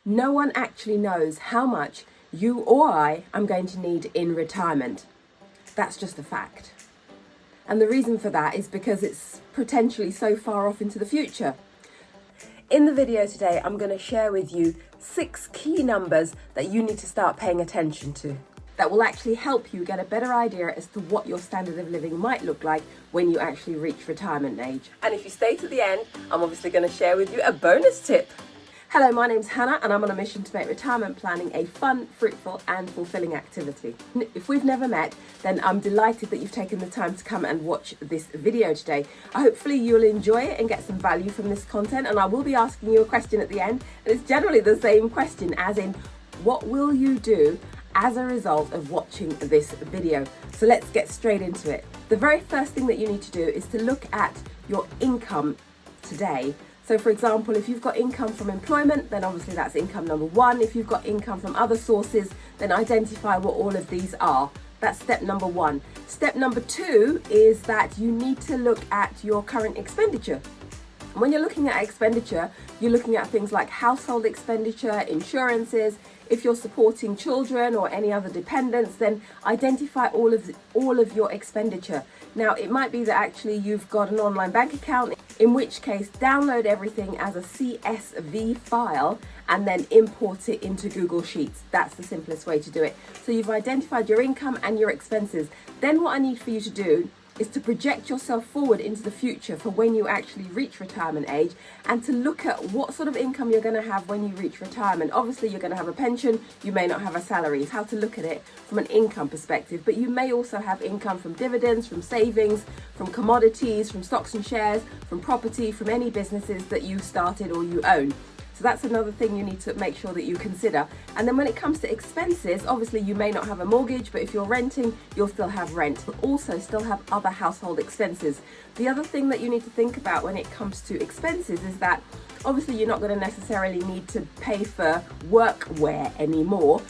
No one actually knows how much you or I am going to need in retirement. That's just a fact. And the reason for that is because it's potentially so far off into the future. In the video today, I'm going to share with you 6 key numbers that you need to start paying attention to that will actually help you get a better idea as to what your standard of living might look like when you actually reach retirement age. And if you stay to the end, I'm obviously going to share with you a bonus tip. Hello, my name's Hannah and I'm on a mission to make retirement planning a fun, fruitful and fulfilling activity. If we've never met, then I'm delighted that you've taken the time to come and watch this video today. Hopefully you'll enjoy it and get some value from this content, and I will be asking you a question at the end, and it's generally the same question, as in, what will you do as a result of watching this video? So let's get straight into it. The very first thing that you need to do is to look at your income today. So for example, if you've got income from employment, then obviously that's income number 1. If you've got income from other sources, then identify what all of these are. That's step number 1. Step number 2 is that you need to look at your current expenditure. When you're looking at expenditure, you're looking at things like household expenditure, insurances. If you're supporting children or any other dependents, then identify all of your expenditure. Now, it might be that actually you've got an online bank account, in which case download everything as a CSV file and then import it into Google Sheets. That's the simplest way to do it. So you've identified your income and your expenses. Then what I need for you to do is to project yourself forward into the future for when you actually reach retirement age, and to look at what sort of income you're going to have when you reach retirement. Obviously, you're going to have a pension, you may not have a salary. It's how to look at it from an income perspective, but you may also have income from dividends, from savings, from commodities, from stocks and shares, from property, from any businesses that you started or you own. So that's another thing you need to make sure that you consider. And then when it comes to expenses, obviously you may not have a mortgage, but if you're renting, you'll still have rent, but also still have other household expenses. The other thing that you need to think about when it comes to expenses is that obviously you're not going to necessarily need to pay for workwear anymore,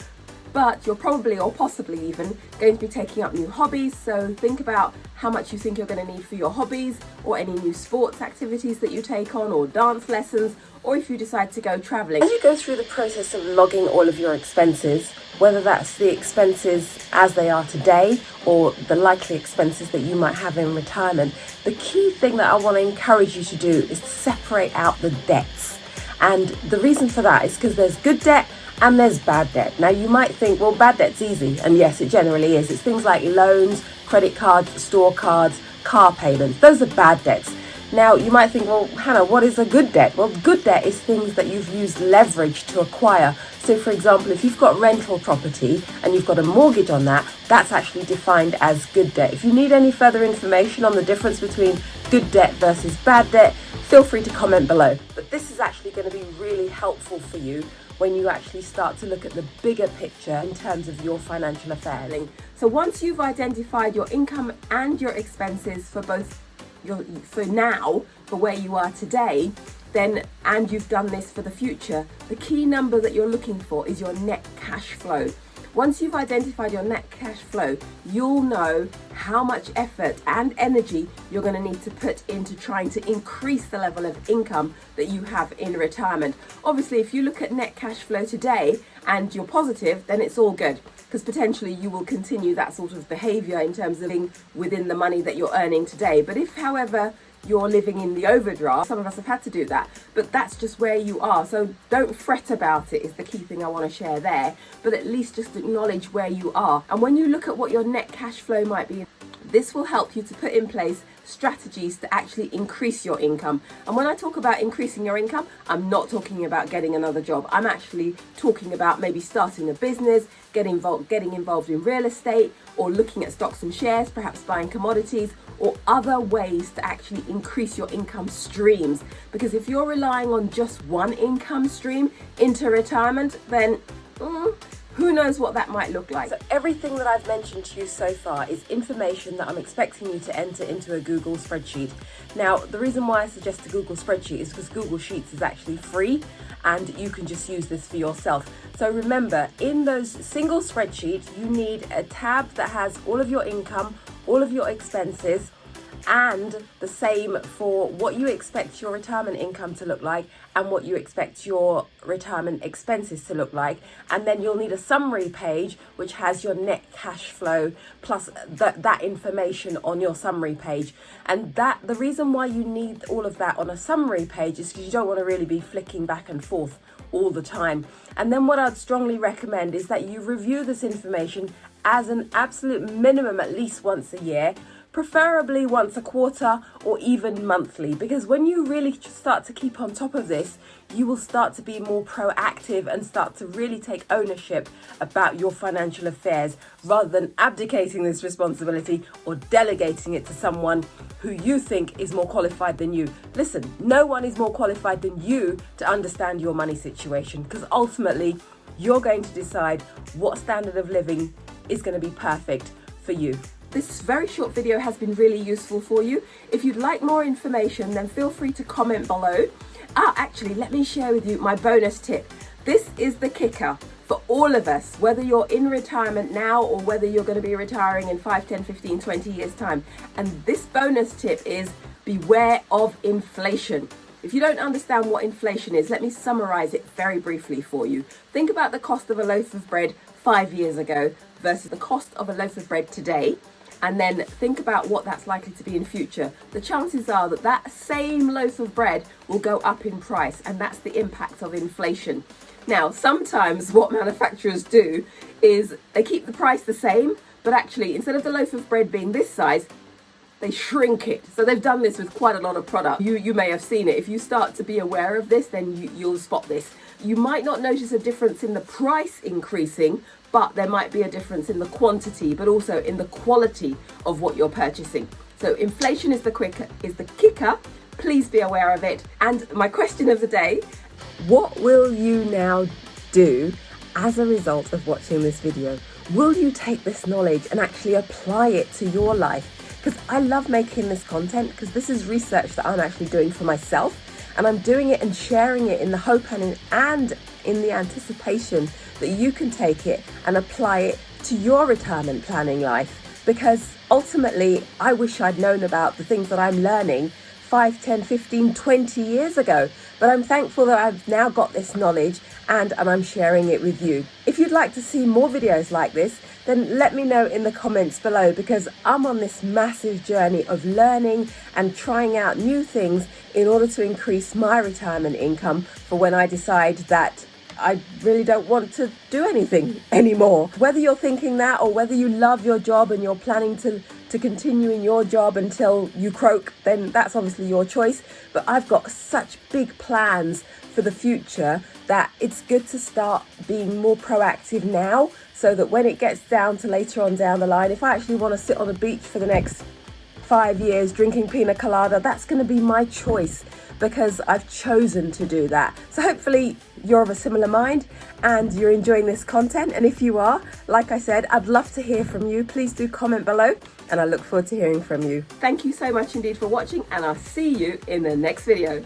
but you're probably, or possibly even, going to be taking up new hobbies. So think about how much you think you're going to need for your hobbies, or any new sports activities that you take on, or dance lessons, or if you decide to go traveling. As you go through the process of logging all of your expenses, whether that's the expenses as they are today or the likely expenses that you might have in retirement, the key thing that I want to encourage you to do is to separate out the debts. And the reason for that is because there's good debt and there's bad debt. Now you might think, well, bad debt's easy, and yes, it generally is. It's things like loans, credit cards, store cards, car payments. Those are bad debts. Now you might think, well, Hannah, what is a good debt? Well, good debt is things that you've used leverage to acquire. So for example, if you've got rental property and you've got a mortgage on that, that's actually defined as good debt. If you need any further information on the difference between good debt versus bad debt, feel free to comment below. But this is actually going to be really helpful for you when you actually start to look at the bigger picture in terms of your financial affairs. So once you've identified your income and your expenses for both for now, for where you are today, then, and you've done this for the future, the key number that you're looking for is your net cash flow. Once you've identified your net cash flow, you'll know how much effort and energy you're going to need to put into trying to increase the level of income that you have in retirement. Obviously, if you look at net cash flow today and you're positive, then it's all good, because potentially you will continue that sort of behavior in terms of living within the money that you're earning today. But if, however, you're living in the overdraft, some of us have had to do that, but that's just where you are. So don't fret about it is the key thing I want to share there, but at least just acknowledge where you are. And when you look at what your net cash flow might be, this will help you to put in place strategies to actually increase your income. And when I talk about increasing your income, I'm not talking about getting another job. I'm actually talking about maybe starting a business, getting involved in real estate, or looking at stocks and shares, perhaps buying commodities, or other ways to actually increase your income streams. Because if you're relying on just one income stream into retirement, then who knows what that might look like. So everything that I've mentioned to you so far is information that I'm expecting you to enter into a Google spreadsheet. Now, the reason why I suggest a Google spreadsheet is because Google Sheets is actually free and you can just use this for yourself. So remember, in those single spreadsheets, you need a tab that has all of your income, all of your expenses, and the same for what you expect your retirement income to look like and what you expect your retirement expenses to look like. And then you'll need a summary page which has your net cash flow plus that information on your summary page. And the reason why you need all of that on a summary page is because you don't want to really be flicking back and forth all the time. And then what I'd strongly recommend is that you review this information as an absolute minimum at least once a year, preferably once a quarter or even monthly, because when you really start to keep on top of this, you will start to be more proactive and start to really take ownership about your financial affairs rather than abdicating this responsibility or delegating it to someone who you think is more qualified than you. Listen, no one is more qualified than you to understand your money situation, because ultimately you're going to decide what standard of living is going to be perfect for you. This very short video has been really useful for you. If you'd like more information, then feel free to comment below. Actually, let me share with you my bonus tip. This is the kicker for all of us, whether you're in retirement now or whether you're going to be retiring in 5, 10, 15, 20 years time. And this bonus tip is beware of inflation. If you don't understand what inflation is, let me summarize it very briefly for you. Think about the cost of a loaf of bread 5 years ago versus the cost of a loaf of bread today. And then think about what that's likely to be in future. The chances are that that same loaf of bread will go up in price, and that's the impact of inflation. Now, sometimes what manufacturers do is they keep the price the same, but actually instead of the loaf of bread being this size, they shrink it. So they've done this with quite a lot of product. You may have seen it. If you start to be aware of this, then you'll spot this. You might not notice a difference in the price increasing, but there might be a difference in the quantity, but also in the quality of what you're purchasing. So inflation is the kicker. Please be aware of it. And my question of the day, what will you now do as a result of watching this video? Will you take this knowledge and actually apply it to your life? Because I love making this content, because this is research that I'm actually doing for myself, and I'm doing it and sharing it in the hope and in the anticipation that you can take it and apply it to your retirement planning life. Because ultimately, I wish I'd known about the things that I'm learning 5, 10, 15, 20 years ago. But I'm thankful that I've now got this knowledge and I'm sharing it with you. If you'd like to see more videos like this, then let me know in the comments below, because I'm on this massive journey of learning and trying out new things in order to increase my retirement income for when I decide that I really don't want to do anything anymore. Whether you're thinking that or whether you love your job and you're planning to continue in your job until you croak, then that's obviously your choice. But I've got such big plans for the future that it's good to start being more proactive now, so that when it gets down to later on down the line, if I actually want to sit on a beach for the next 5 years drinking pina colada, that's going to be my choice, because I've chosen to do that. So hopefully you're of a similar mind and you're enjoying this content. And if you are, like I said, I'd love to hear from you. Please do comment below, and I look forward to hearing from you. Thank you so much indeed for watching, and I'll see you in the next video.